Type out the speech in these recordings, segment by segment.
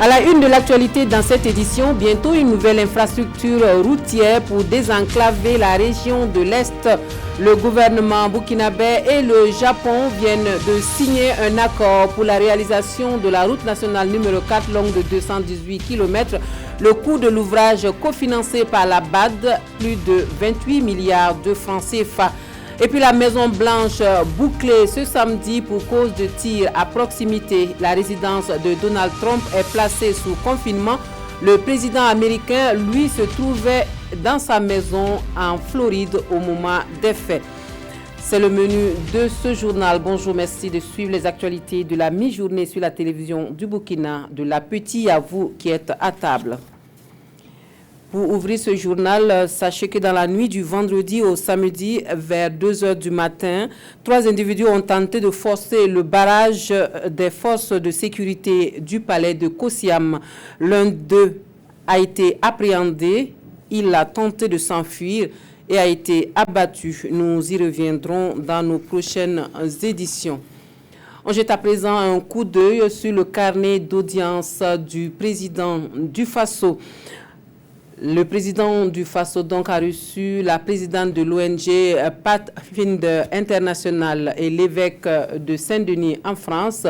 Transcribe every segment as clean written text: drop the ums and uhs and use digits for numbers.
À la une de l'actualité dans cette édition, bientôt une nouvelle infrastructure routière pour désenclaver la région de l'Est. Le gouvernement burkinabé et le Japon viennent de signer un accord pour la réalisation de la route nationale numéro 4 longue de 218 km. Le coût de l'ouvrage cofinancé par la BAD, plus de 28 milliards de francs CFA. Et puis la Maison Blanche bouclée ce samedi pour cause de tir à proximité. La résidence de Donald Trump est placée sous confinement. Le président américain, lui, se trouvait dans sa maison en Floride au moment des faits. C'est le menu de ce journal. Bonjour, merci de suivre les actualités de la mi-journée sur la télévision du Burkina. De l'appétit à vous qui êtes à table. Pour ouvrir ce journal, sachez que dans la nuit du vendredi au samedi, vers 2 heures du matin, 3 individus ont tenté de forcer le barrage des forces de sécurité du palais de Kosiam. L'un d'eux a été appréhendé, il a tenté de s'enfuir et a été abattu. Nous y reviendrons dans nos prochaines éditions. On jette à présent un coup d'œil sur le carnet d'audience du président du Faso. Le président du Faso donc a reçu la présidente de l'ONG Pathfinder International et l'évêque de Saint-Denis en France.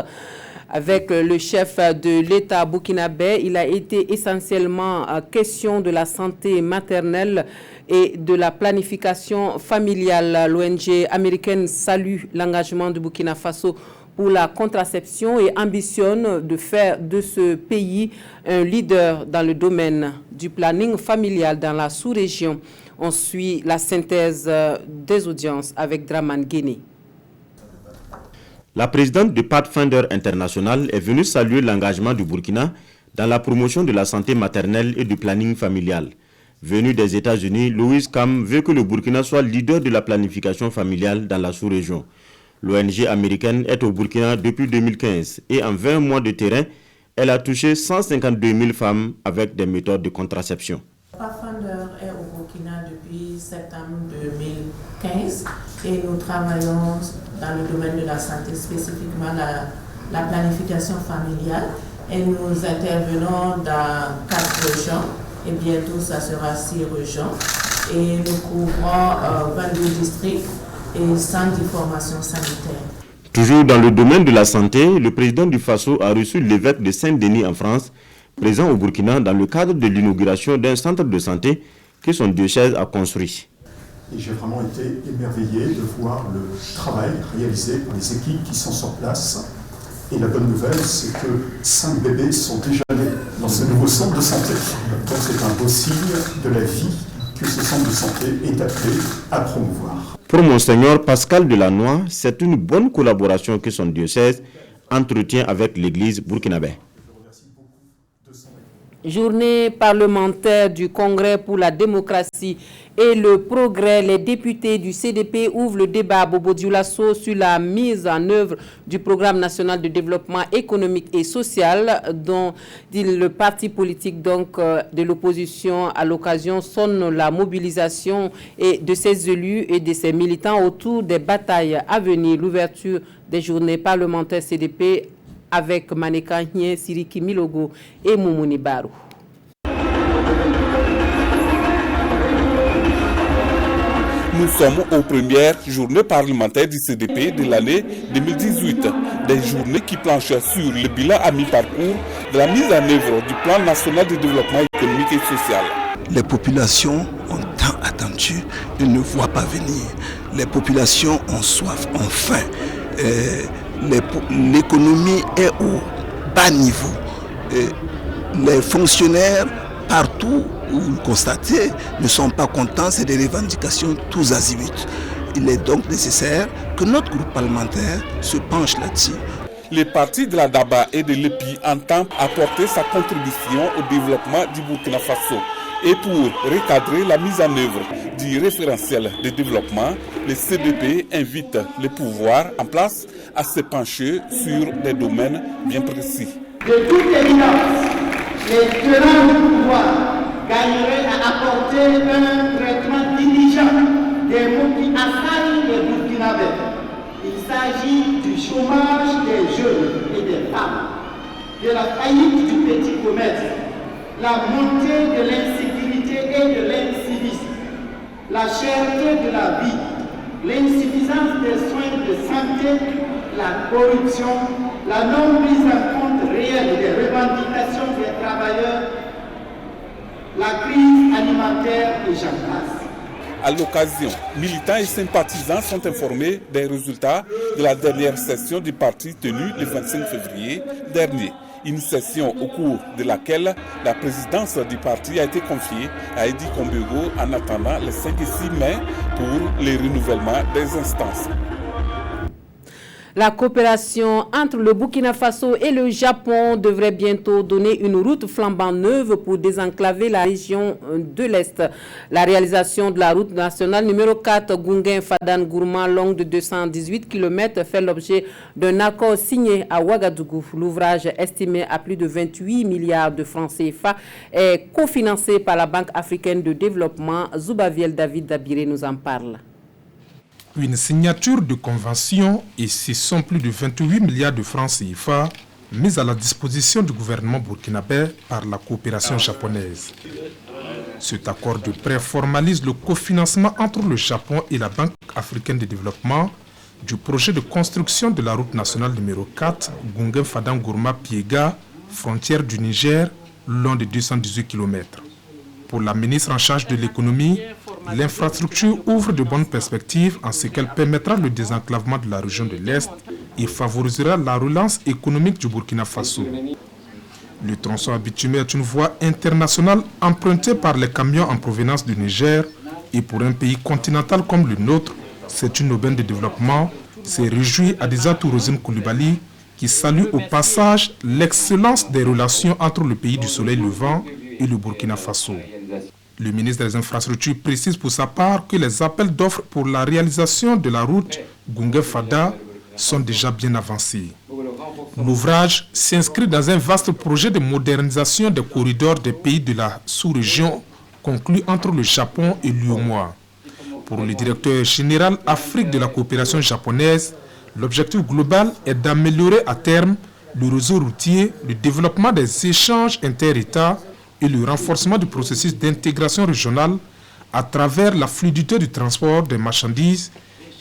Avec le chef de l'État burkinabé, il a été essentiellement question de la santé maternelle et de la planification familiale. L'ONG américaine salue l'engagement du Burkina Faso pour la contraception et ambitionne de faire de ce pays un leader dans le domaine du planning familial dans la sous-région. On suit la synthèse des audiences avec Draman Guéné. La présidente de Pathfinder International est venue saluer l'engagement du Burkina dans la promotion de la santé maternelle et du planning familial. Venue des États-Unis, Louise Kam veut que le Burkina soit leader de la planification familiale dans la sous-région. L'ONG américaine est au Burkina depuis 2015 et en 20 mois de terrain, elle a touché 152 000 femmes avec des méthodes de contraception. Pathfinder est au Burkina depuis septembre 2015 et nous travaillons dans le domaine de la santé, spécifiquement la planification familiale. Et nous intervenons dans 4 régions et bientôt ça sera 6 régions. Et nous couvrons 22 districts et centres de formation sanitaire. Toujours dans le domaine de la santé, le président du Faso a reçu l'évêque de Saint-Denis en France, présent au Burkina dans le cadre de l'inauguration d'un centre de santé que son diocèse a construit. Et j'ai vraiment été émerveillé de voir le travail réalisé par les équipes qui sont sur place. Et la bonne nouvelle, c'est que 5 bébés sont déjà nés dans ce nouveau centre de santé. Donc c'est un beau signe de la vie que ce centre de santé est appelé à promouvoir. Pour Monseigneur Pascal Delannoy, c'est une bonne collaboration que son diocèse entretient avec l'Église burkinabé. Journée parlementaire du Congrès pour la démocratie et le progrès. Les députés du CDP ouvrent le débat à Bobo Dioulasso sur la mise en œuvre du programme national de développement économique et social dont le parti politique de l'opposition à l'occasion sonne la mobilisation et de ses élus et de ses militants autour des batailles à venir. L'ouverture des journées parlementaires CDP avec Maneka Nye, Siriki Milogo et Moumouni Barou. Nous sommes aux premières journées parlementaires du CDP de l'année 2018. Des journées qui planchent sur le bilan à mi-parcours de la mise en œuvre du plan national de développement économique et social. Les populations ont tant attendu, ils ne voient pas venir. Les populations ont soif, ont faim. L'économie est au bas niveau. Les fonctionnaires, partout où vous le constatez, ne sont pas contents, c'est des revendications tous azimuts. Il est donc nécessaire que notre groupe parlementaire se penche là-dessus. Les partis de la DABA et de l'EPI entendent apporter sa contribution au développement du Burkina Faso. Et pour recadrer la mise en œuvre du référentiel de développement, le CDP invite les pouvoirs en place à se pencher sur des domaines bien précis. De toute évidence, les tenants du pouvoir gagneraient à apporter un traitement diligent des mots qui assaillent les Burkinabés. Il s'agit du chômage des jeunes et des femmes. de la faillite du petit commerce, la montée de l'insécurité et de l'incivisme, la cherté de la vie, l'insuffisance des soins de santé, la corruption, la non prise en compte réelle des revendications des travailleurs, la crise alimentaire et j'en passe. À l'occasion, militants et sympathisants sont informés des résultats de la dernière session du parti tenue le 25 février dernier. Une session au cours de laquelle la présidence du parti a été confiée à Eddy Kombego en attendant les 5 et 6 mai pour le renouvellement des instances. La coopération entre le Burkina Faso et le Japon devrait bientôt donner une route flambant neuve pour désenclaver la région de l'Est. La réalisation de la route nationale numéro 4 Gungen-Fadan-Gourma, longue de 218 km, fait l'objet d'un accord signé à Ouagadougou. L'ouvrage, estimé à plus de 28 milliards de francs CFA, est cofinancé par la Banque africaine de développement. Zoubaviel David Dabiré nous en parle. Une signature de convention et ce sont plus de 28 milliards de francs CFA mis à la disposition du gouvernement burkinabé par la coopération japonaise. Cet accord de prêt formalise le cofinancement entre le Japon et la Banque africaine de développement du projet de construction de la route nationale numéro 4 Gungen-Fadan-Gourma-Piega, frontière du Niger, long de 218 km. Pour la ministre en charge de l'économie, l'infrastructure ouvre de bonnes perspectives en ce qu'elle permettra le désenclavement de la région de l'Est et favorisera la relance économique du Burkina Faso. Le tronçon bitumé est une voie internationale empruntée par les camions en provenance du Niger et pour un pays continental comme le nôtre, c'est une aubaine de développement, s'est réjoui Adiza Tourouzine Koulibaly qui salue au passage l'excellence des relations entre le pays du soleil levant et le Burkina Faso. Le ministre des Infrastructures précise pour sa part que les appels d'offres pour la réalisation de la route Gungen-Fada sont déjà bien avancés. L'ouvrage s'inscrit dans un vaste projet de modernisation des corridors des pays de la sous-région conclu entre le Japon et l'UEMOA. Pour le directeur général Afrique de la coopération japonaise, l'objectif global est d'améliorer à terme le réseau routier, le développement des échanges inter-États et le renforcement du processus d'intégration régionale à travers la fluidité du transport des marchandises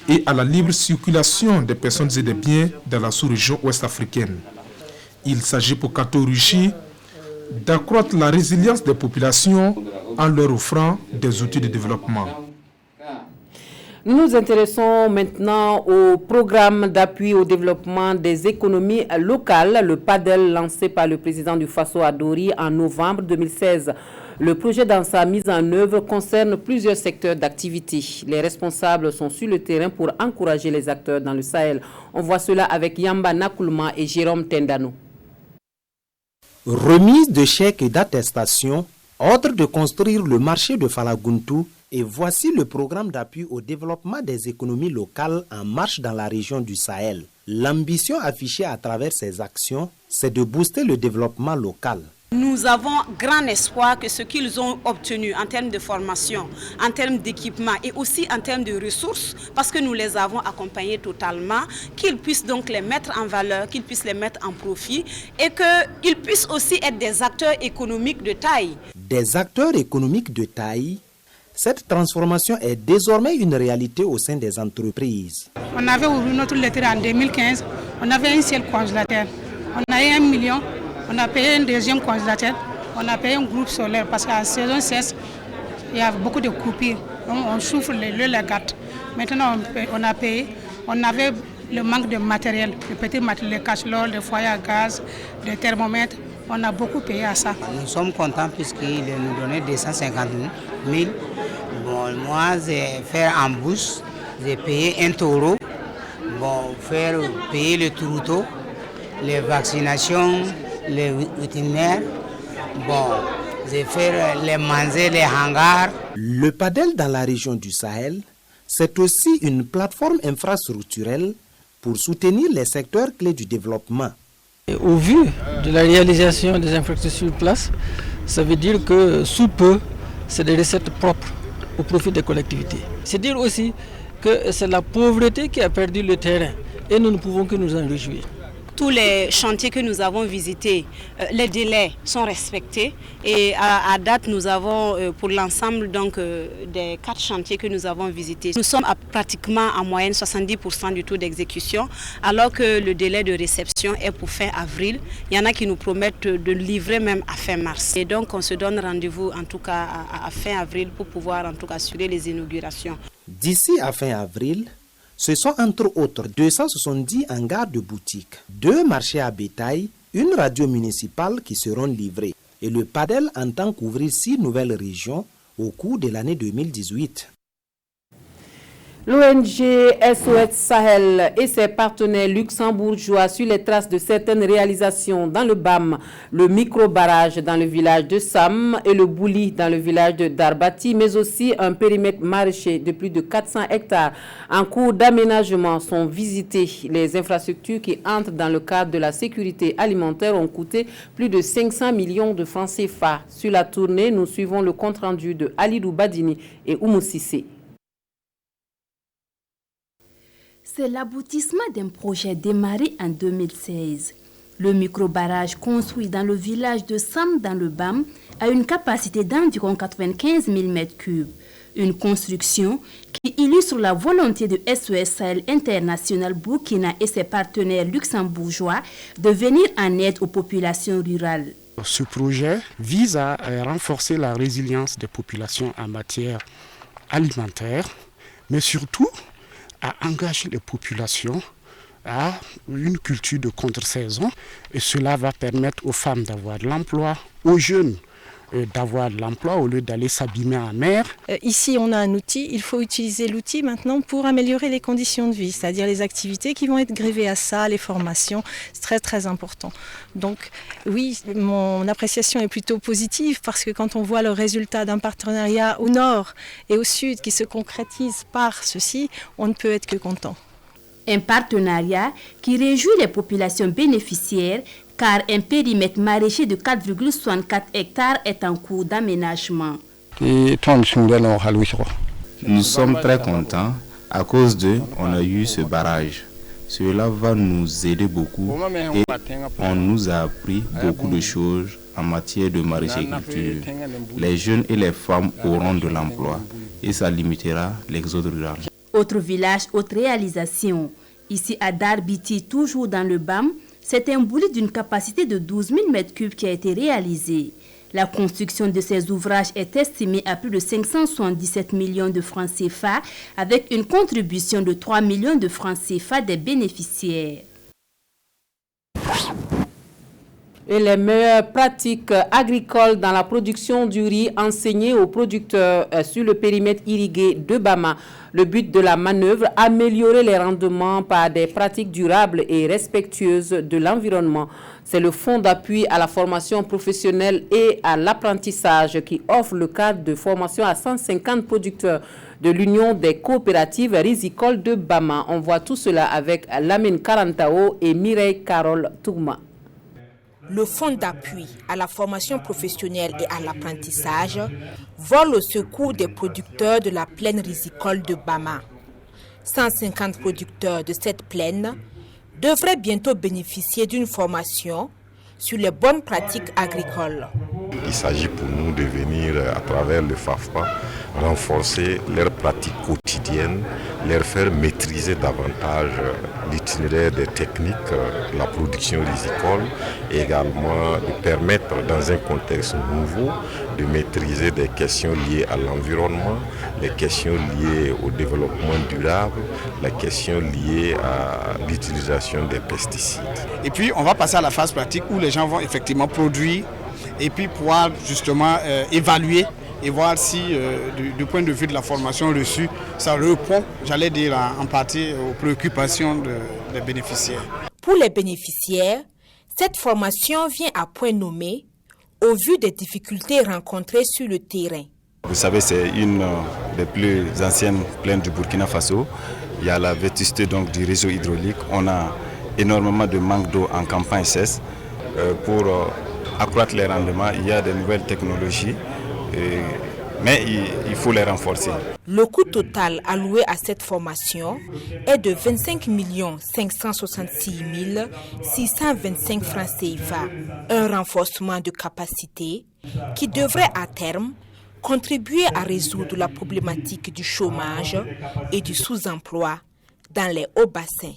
et à la libre circulation des personnes et des biens dans la sous-région ouest-africaine. Il s'agit pour Kato Ruchi d'accroître la résilience des populations en leur offrant des outils de développement. Nous nous intéressons maintenant au programme d'appui au développement des économies locales, le PADEL lancé par le président du Faso Adori en novembre 2016. Le projet dans sa mise en œuvre concerne plusieurs secteurs d'activité. Les responsables sont sur le terrain pour encourager les acteurs dans le Sahel. On voit cela avec Yamba Nakulma et Jérôme Tendano. Remise de chèques et d'attestations, ordre de construire le marché de Falaguntu. Et voici le programme d'appui au développement des économies locales en marche dans la région du Sahel. L'ambition affichée à travers ces actions, c'est de booster le développement local. Nous avons grand espoir que ce qu'ils ont obtenu en termes de formation, en termes d'équipement et aussi en termes de ressources, parce que nous les avons accompagnés totalement, qu'ils puissent donc les mettre en valeur, qu'ils puissent les mettre en profit et qu'ils puissent aussi être des acteurs économiques de taille. Des acteurs économiques de taille. Cette transformation est désormais une réalité au sein des entreprises. On avait ouvert notre lettre en 2015, on avait un seul congélateur. On a eu 1 million, on a payé un deuxième congélateur, on a payé un groupe solaire parce qu'en saison 16, il y a beaucoup de coupures. Donc on souffre le gâte. Maintenant on a payé, on avait le manque de matériel, le petit matériel, les cache-lore, les foyers à gaz, les thermomètres. On a beaucoup payé à ça. Nous sommes contents puisqu'il nous donnait 250 000. Bon, moi, j'ai fait en bourse, j'ai payé un taureau, payer le tourouteau, les vaccinations, les vétérinaires, j'ai fait les manger, les hangars. Le PADEL dans la région du Sahel, c'est aussi une plateforme infrastructurelle pour soutenir les secteurs clés du développement. Au vu de la réalisation des infrastructures sur place, ça veut dire que sous peu, c'est des recettes propres au profit des collectivités. C'est dire aussi que c'est la pauvreté qui a perdu le terrain et nous ne pouvons que nous en réjouir. tous les chantiers que nous avons visités, les délais sont respectés. Et à date, nous avons pour l'ensemble des 4 chantiers que nous avons visités, nous sommes à pratiquement en moyenne 70% du taux d'exécution, alors que le délai de réception est pour fin avril. Il y en a qui nous promettent de livrer même à fin mars. Et donc on se donne rendez-vous en tout cas à fin avril pour pouvoir en tout cas assurer les inaugurations. D'ici à fin avril, ce sont entre autres 270 hangars de boutiques, 2 marchés à bétail, une radio municipale qui seront livrés. Et le PADEL entend couvrir 6 nouvelles régions au cours de l'année 2018. L'ONG SOS Sahel et ses partenaires luxembourgeois sur les traces de certaines réalisations dans le BAM, le micro-barrage dans le village de Sam et le Bouli dans le village de Darbati, mais aussi un périmètre maraîcher de plus de 400 hectares en cours d'aménagement sont visités. Les infrastructures qui entrent dans le cadre de la sécurité alimentaire ont coûté plus de 500 millions de francs CFA. Sur la tournée, nous suivons le compte-rendu de Alidou Badini et Oumou Sissé. C'est l'aboutissement d'un projet démarré en 2016. Le micro-barrage construit dans le village de Sam dans le BAM a une capacité d'environ 95 000 m3. Une construction qui illustre la volonté de SOS Sahel International Burkina et ses partenaires luxembourgeois de venir en aide aux populations rurales. Ce projet vise à renforcer la résilience des populations en matière alimentaire, mais surtout à engager les populations à une culture de contre-saison. Et cela va permettre aux femmes d'avoir de l'emploi, aux jeunes d'avoir de l'emploi au lieu d'aller s'abîmer en mer. Ici, on a un outil, il faut utiliser l'outil maintenant pour améliorer les conditions de vie, c'est-à-dire les activités qui vont être grevées à ça, les formations, c'est très très important. Donc oui, mon appréciation est plutôt positive parce que quand on voit le résultat d'un partenariat au nord et au sud qui se concrétise par ceci, on ne peut être que content. Un partenariat qui réjouit les populations bénéficiaires car un périmètre maraîcher de 4,64 hectares est en cours d'aménagement. Nous sommes très contents à cause on a eu ce barrage. Cela va nous aider beaucoup et on nous a appris beaucoup de choses en matière de maraîchage-culture. Les jeunes et les femmes auront de l'emploi et ça limitera l'exode rural. Autre village, autre réalisation. Ici à Darbiti, toujours dans le BAM, c'est un bouli d'une capacité de 12 000 m3 qui a été réalisé. La construction de ces ouvrages est estimée à plus de 577 millions de francs CFA avec une contribution de 3 millions de francs CFA des bénéficiaires. Et les meilleures pratiques agricoles dans la production du riz enseignées aux producteurs sur le périmètre irrigué de Bama. Le but de la manœuvre, améliorer les rendements par des pratiques durables et respectueuses de l'environnement. C'est le fonds d'appui à la formation professionnelle et à l'apprentissage qui offre le cadre de formation à 150 producteurs de l'Union des coopératives rizicoles de Bama. On voit tout cela avec Lamine Karantao et Mireille Carole Tougma. Le fonds d'appui à la formation professionnelle et à l'apprentissage vole au secours des producteurs de la plaine rizicole de Bama. 150 producteurs de cette plaine devraient bientôt bénéficier d'une formation sur les bonnes pratiques agricoles. Il s'agit pour nous de venir, à travers le FAFPA, renforcer leurs pratiques quotidiennes, leur faire maîtriser davantage l'itinéraire des techniques de la production rizicole et également de permettre, dans un contexte nouveau, de maîtriser des questions liées à l'environnement, les questions liées au développement durable, les questions liées à l'utilisation des pesticides. Et puis on va passer à la phase pratique où les gens vont effectivement produire et puis pouvoir justement évaluer et voir si du point de vue de la formation reçue, ça répond, j'allais dire en partie, aux préoccupations des bénéficiaires. Pour les bénéficiaires, cette formation vient à point nommé au vu des difficultés rencontrées sur le terrain. Vous savez, c'est une des plus anciennes plaines du Burkina Faso. Il y a la vétusté donc du réseau hydraulique. On a énormément de manque d'eau en campagne sèche. Pour accroître les rendements, il y a de nouvelles technologies mais il faut les renforcer. Le coût total alloué à cette formation est de 25 566 625 francs CFA. Un renforcement de capacité qui devrait à terme contribuer à résoudre la problématique du chômage et du sous-emploi dans les hauts bassins.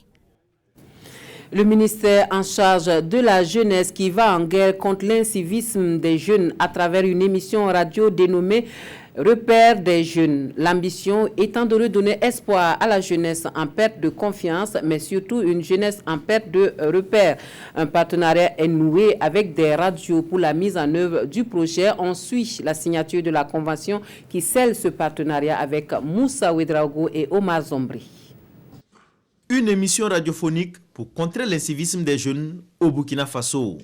Le ministère en charge de la jeunesse qui va en guerre contre l'incivisme des jeunes à travers une émission radio dénommée Repère des jeunes. L'ambition étant de redonner espoir à la jeunesse en perte de confiance, mais surtout une jeunesse en perte de repères. Un partenariat est noué avec des radios pour la mise en œuvre du projet. On suit la signature de la convention qui scelle ce partenariat avec Moussa Ouedraogo et Omar Zombri. Une émission radiophonique pour contrer l'incivisme des jeunes au Burkina Faso.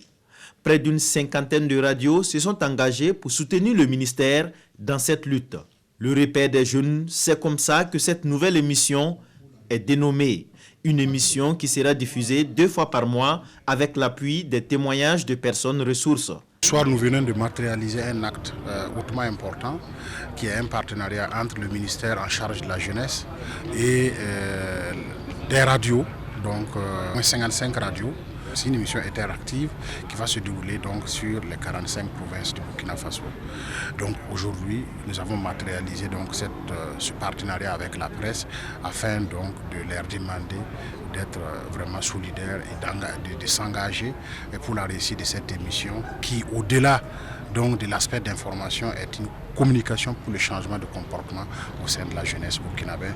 Près d'une cinquantaine de radios se sont engagées pour soutenir le ministère dans cette lutte. Le repère des jeunes, c'est comme ça que cette nouvelle émission est dénommée. Une émission qui sera diffusée 2 fois par mois avec l'appui des témoignages de personnes ressources. Ce soir, nous venons de matérialiser un acte hautement important qui est un partenariat entre le ministère en charge de la jeunesse et des radios, donc 55 radios. C'est une émission interactive qui va se dérouler donc sur les 45 provinces du Burkina Faso. Donc aujourd'hui, nous avons matérialisé donc ce partenariat avec la presse afin donc de leur demander d'être vraiment solidaires et de s'engager pour la réussite de cette émission qui, au-delà donc de l'aspect d'information, est une communication pour le changement de comportement au sein de la jeunesse burkinabé.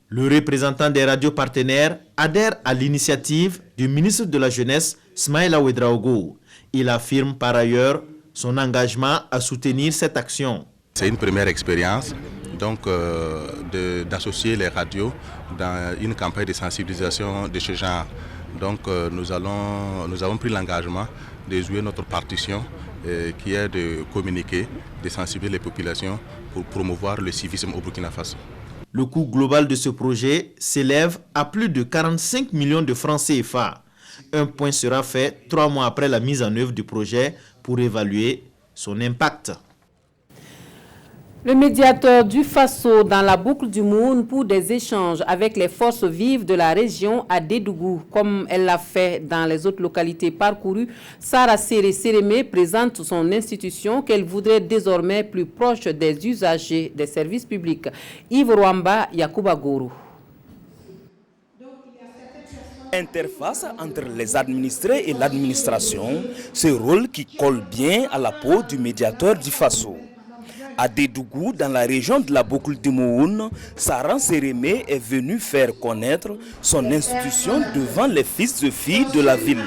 Le représentant des radios partenaires adhère à l'initiative du ministre de la Jeunesse, Smaïla Ouedraogo. Il affirme par ailleurs son engagement à soutenir cette action. C'est une première expérience donc, d'associer les radios dans une campagne de sensibilisation de ce genre. Donc nous avons pris l'engagement de jouer notre partition qui est de communiquer, de sensibiliser les populations pour promouvoir le civisme au Burkina Faso. Le coût global de ce projet s'élève à plus de 45 millions de francs CFA. Un point sera fait 3 mois après la mise en œuvre du projet pour évaluer son impact. Le médiateur du Faso dans la boucle du Moun pour des échanges avec les forces vives de la région à Dédougou, comme elle l'a fait dans les autres localités parcourues. Sarah Sérémé présente son institution qu'elle voudrait désormais plus proche des usagers des services publics. Yves Rwamba, Yacouba Gourou. Interface entre les administrés et l'administration, ce rôle qui colle bien à la peau du médiateur du Faso. À Dédougou, dans la région de la boucle du Moun, Sarah Sérémé est venue faire connaître son institution devant les fils et filles de la ville.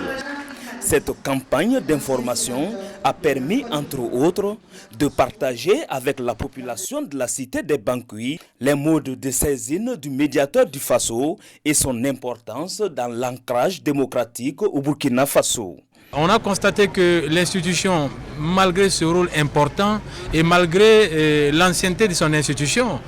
Cette campagne d'information a permis, entre autres, de partager avec la population de la cité des Bankuyi les modes de saisine du médiateur du Faso et son importance dans l'ancrage démocratique au Burkina Faso. On a constaté que l'institution, malgré ce rôle important et malgré l'ancienneté de son institution,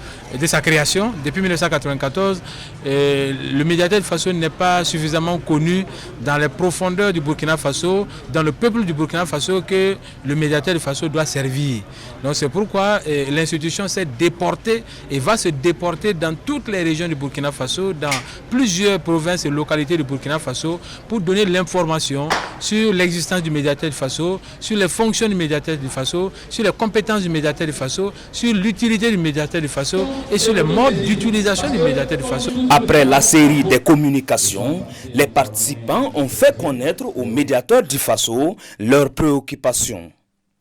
de sa création, depuis 1994, le médiateur du Faso n'est pas suffisamment connu dans les profondeurs du Burkina Faso, dans le peuple du Burkina Faso que le médiateur du Faso doit servir. Donc c'est pourquoi l'institution s'est déportée et va se déporter dans toutes les régions du Burkina Faso, dans plusieurs provinces et localités du Burkina Faso, pour donner l'information sur l'existence du médiateur du Faso, sur les fonctions du médiateur du Faso, sur les compétences du médiateur du Faso, sur l'utilité du médiateur du Faso et sur les modes d'utilisation du médiateur du Faso. Après la série des communications, les participants ont fait connaître au médiateur du Faso leurs préoccupations.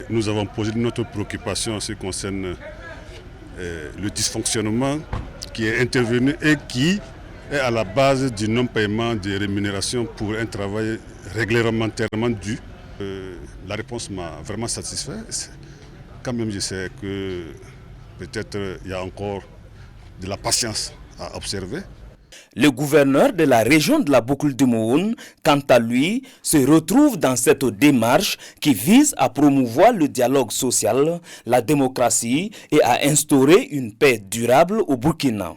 Nous avons posé notre préoccupation en ce qui concerne le dysfonctionnement qui est intervenu et qui est à la base du non-paiement des rémunérations pour un travail réglementairement dû. La réponse m'a vraiment satisfait. Quand même, je sais que peut-être il y a encore de la patience à observer. Le gouverneur de la région de la boucle du Moun, quant à lui, se retrouve dans cette démarche qui vise à promouvoir le dialogue social, la démocratie et à instaurer une paix durable au Burkina.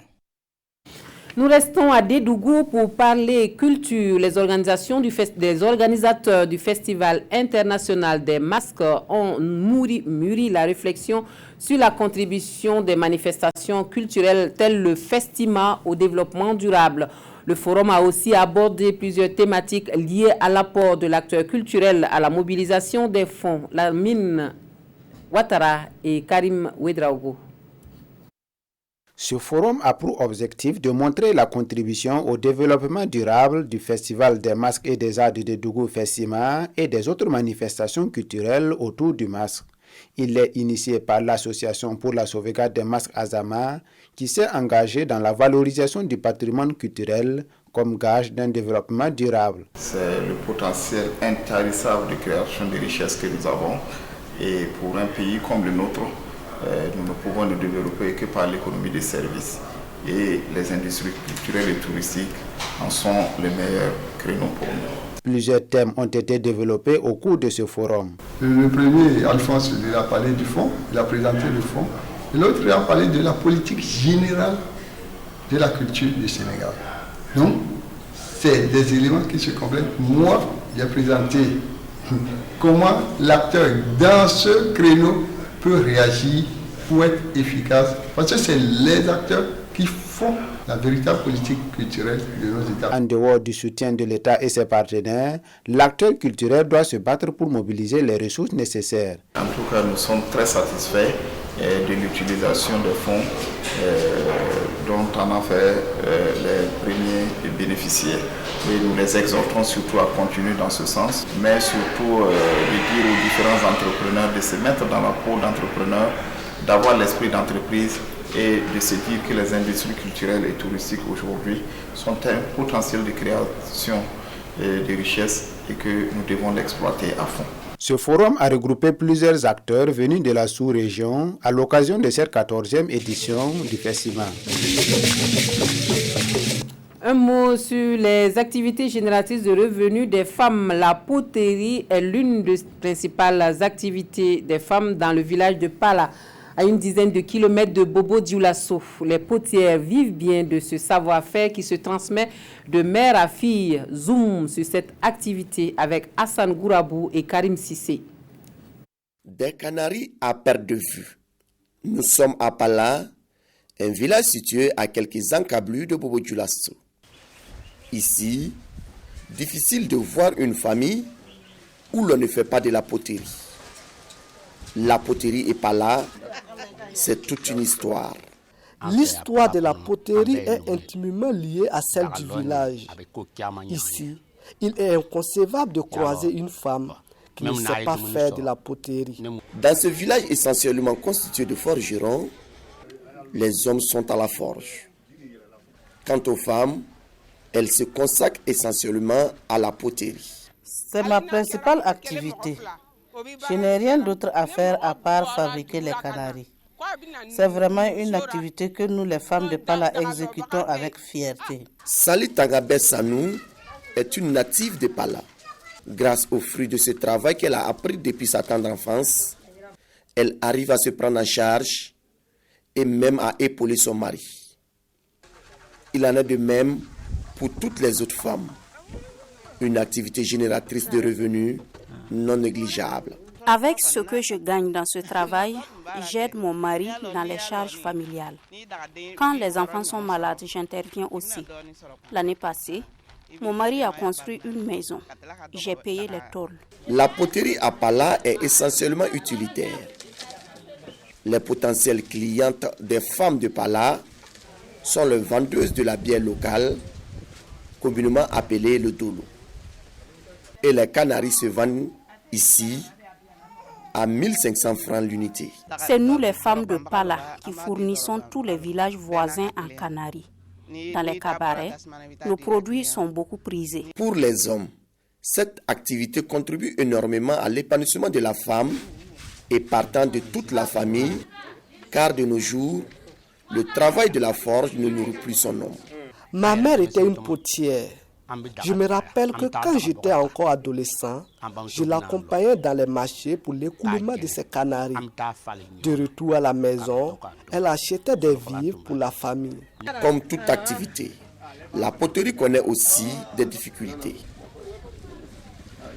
Nous restons à Dédougou pour parler culture. Les organisateurs du Festival international des masques ont mûri la réflexion sur la contribution des manifestations culturelles telles le Festima au développement durable. Le forum a aussi abordé plusieurs thématiques liées à l'apport de l'acteur culturel à la mobilisation des fonds. Lamine Ouattara et Karim Ouedraogo. Ce forum a pour objectif de montrer la contribution au développement durable du Festival des masques et des arts de Dédougou Festima et des autres manifestations culturelles autour du masque. Il est initié par l'Association pour la sauvegarde des masques Azama qui s'est engagée dans la valorisation du patrimoine culturel comme gage d'un développement durable. C'est le potentiel intarissable de création de richesses que nous avons et pour un pays comme le nôtre, nous ne pouvons nous développer que par l'économie des services. Et les industries culturelles et touristiques en sont les meilleurs créneaux pour nous. Plusieurs thèmes ont été développés au cours de ce forum. Le premier, Alphonse, il a parlé du fonds, il a présenté le fonds. Et l'autre, il a parlé de la politique générale de la culture du Sénégal. Donc, c'est des éléments qui se complètent. Moi, j'ai présenté comment l'acteur dans ce créneau peut réagir pour être efficace. Parce que c'est les acteurs qui font la véritable politique culturelle de nos États. En dehors du soutien de l'État et ses partenaires, l'acteur culturel doit se battre pour mobiliser les ressources nécessaires. En tout cas, nous sommes très satisfaits de l'utilisation des fonds dont on a fait les premiers bénéficiaires. Et nous les exhortons surtout à continuer dans ce sens, mais surtout de dire aux différents entrepreneurs de se mettre dans la peau d'entrepreneurs, d'avoir l'esprit d'entreprise et de se dire que les industries culturelles et touristiques aujourd'hui sont un potentiel de création de richesses et que nous devons l'exploiter à fond. Ce forum a regroupé plusieurs acteurs venus de la sous-région à l'occasion de cette 14e édition du festival. Un mot sur les activités génératrices de revenus des femmes. La poterie est l'une des principales activités des femmes dans le village de Pala, à une dizaine de kilomètres de Bobo-Dioulasso. Les potières vivent bien de ce savoir-faire qui se transmet de mère à fille. Zoom sur cette activité avec Hassan Gourabou et Karim Sissé. Des Canaries à perte de vue. Nous sommes à Pala, un village situé à quelques encablures de Bobo-Dioulasso. Ici, difficile de voir une famille où l'on ne fait pas de la poterie. La poterie et Pala, c'est toute une histoire. L'histoire de la poterie est intimement liée à celle du village. Ici, il est inconcevable de croiser une femme qui ne sait pas faire de la poterie. Dans ce village essentiellement constitué de forgerons, les hommes sont à la forge. Quant aux femmes, elles se consacrent essentiellement à la poterie. C'est ma principale activité. Je n'ai rien d'autre à faire à part fabriquer les canaris. C'est vraiment une activité que nous, les femmes de Pala, exécutons avec fierté. Sali Tangabé Sanou est une native de Pala. Grâce aux fruits de ce travail qu'elle a appris depuis sa tendre enfance, elle arrive à se prendre en charge et même à épauler son mari. Il en est de même pour toutes les autres femmes. Une activité génératrice de revenus non négligeable. Avec ce que je gagne dans ce travail, j'aide mon mari dans les charges familiales. Quand les enfants sont malades, j'interviens aussi. L'année passée, mon mari a construit une maison. J'ai payé les tôles. La poterie à Pala est essentiellement utilitaire. Les potentielles clientes des femmes de Pala sont les vendeuses de la bière locale, communément appelée le dolo. Et les canaris se vendent ici à 1500 francs l'unité. C'est nous les femmes de Pala qui fournissons tous les villages voisins en canaris. Dans les cabarets, nos produits sont beaucoup prisés. Pour les hommes, cette activité contribue énormément à l'épanouissement de la femme et partant de toute la famille, car de nos jours, le travail de la forge ne nourrit plus son homme. Ma mère était une potière. Je me rappelle que quand j'étais encore adolescent, je l'accompagnais dans les marchés pour l'écoulement de ses canaris. De retour à la maison, elle achetait des vivres pour la famille. Comme toute activité, La poterie connaît aussi des difficultés.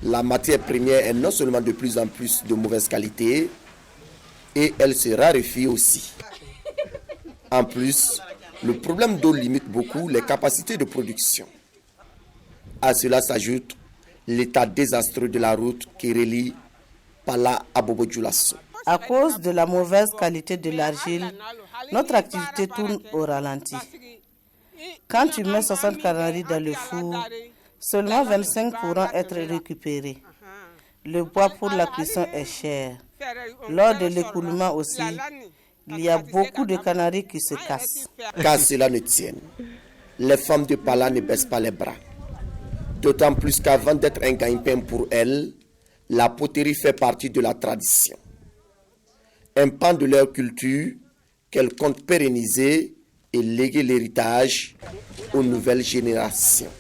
La matière première est non seulement de plus en plus de mauvaise qualité, et elle se raréfie aussi. En plus, le problème d'eau limite beaucoup les capacités de production. À cela s'ajoute l'état désastreux de la route qui relie Pala à Bobo-Dioulasso. À cause de la mauvaise qualité de l'argile, notre activité tourne au ralenti. Quand tu mets 60 canaries dans le four, seulement 25 pourront être récupérés. Le bois pour la cuisson est cher. Lors de l'écoulement aussi, il y a beaucoup de canaries qui se cassent. Qu'à cela ne tienne, les femmes de Pala ne baissent pas les bras. D'autant plus qu'avant d'être un gagne-pain pour elles, la poterie fait partie de la tradition. Un pan de leur culture qu'elles comptent pérenniser et léguer l'héritage aux nouvelles générations.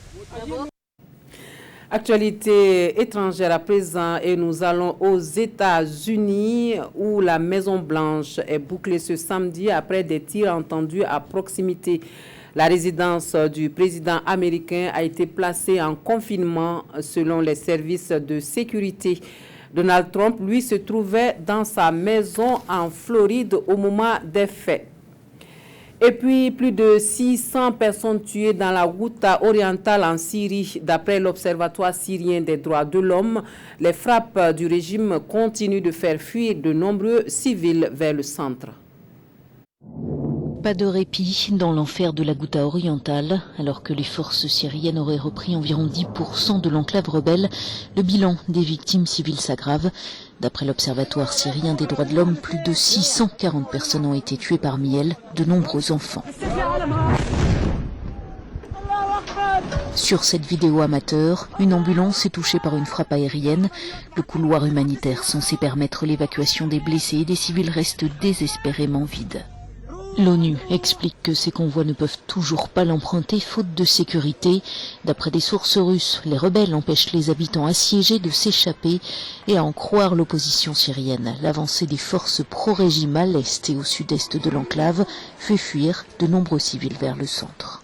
Actualité étrangère à présent et nous allons aux États-Unis où la Maison-Blanche est bouclée ce samedi après des tirs entendus à proximité. La résidence du président américain a été placée en confinement selon les services de sécurité. Donald Trump, lui, se trouvait dans sa maison en Floride au moment des faits. Et puis, plus de 600 personnes tuées dans la Ghouta orientale en Syrie. D'après l'Observatoire syrien des droits de l'homme, les frappes du régime continuent de faire fuir de nombreux civils vers le centre. Pas de répit dans l'enfer de la Ghouta orientale. Alors que les forces syriennes auraient repris environ 10% de l'enclave rebelle, le bilan des victimes civiles s'aggrave. D'après l'Observatoire syrien des droits de l'homme, plus de 640 personnes ont été tuées, parmi elles de nombreux enfants. Sur cette vidéo amateur, une ambulance est touchée par une frappe aérienne. Le couloir humanitaire censé permettre l'évacuation des blessés et des civils reste désespérément vide. L'ONU explique que ces convois ne peuvent toujours pas l'emprunter faute de sécurité. D'après des sources russes, les rebelles empêchent les habitants assiégés de s'échapper et à en croire l'opposition syrienne. L'avancée des forces pro-régime à l'est et au sud-est de l'enclave fait fuir de nombreux civils vers le centre.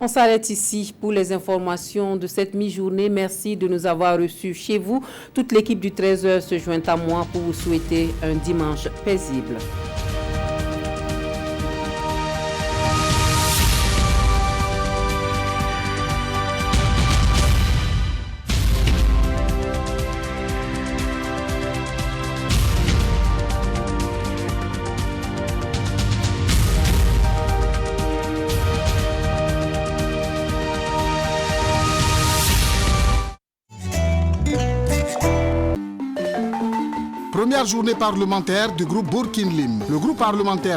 On s'arrête ici pour les informations de cette mi-journée. Merci de nous avoir reçus chez vous. Toute l'équipe du 13h se joint à moi pour vous souhaiter un dimanche paisible. Première journée parlementaire du groupe Bourkinlim. Le groupe parlementaire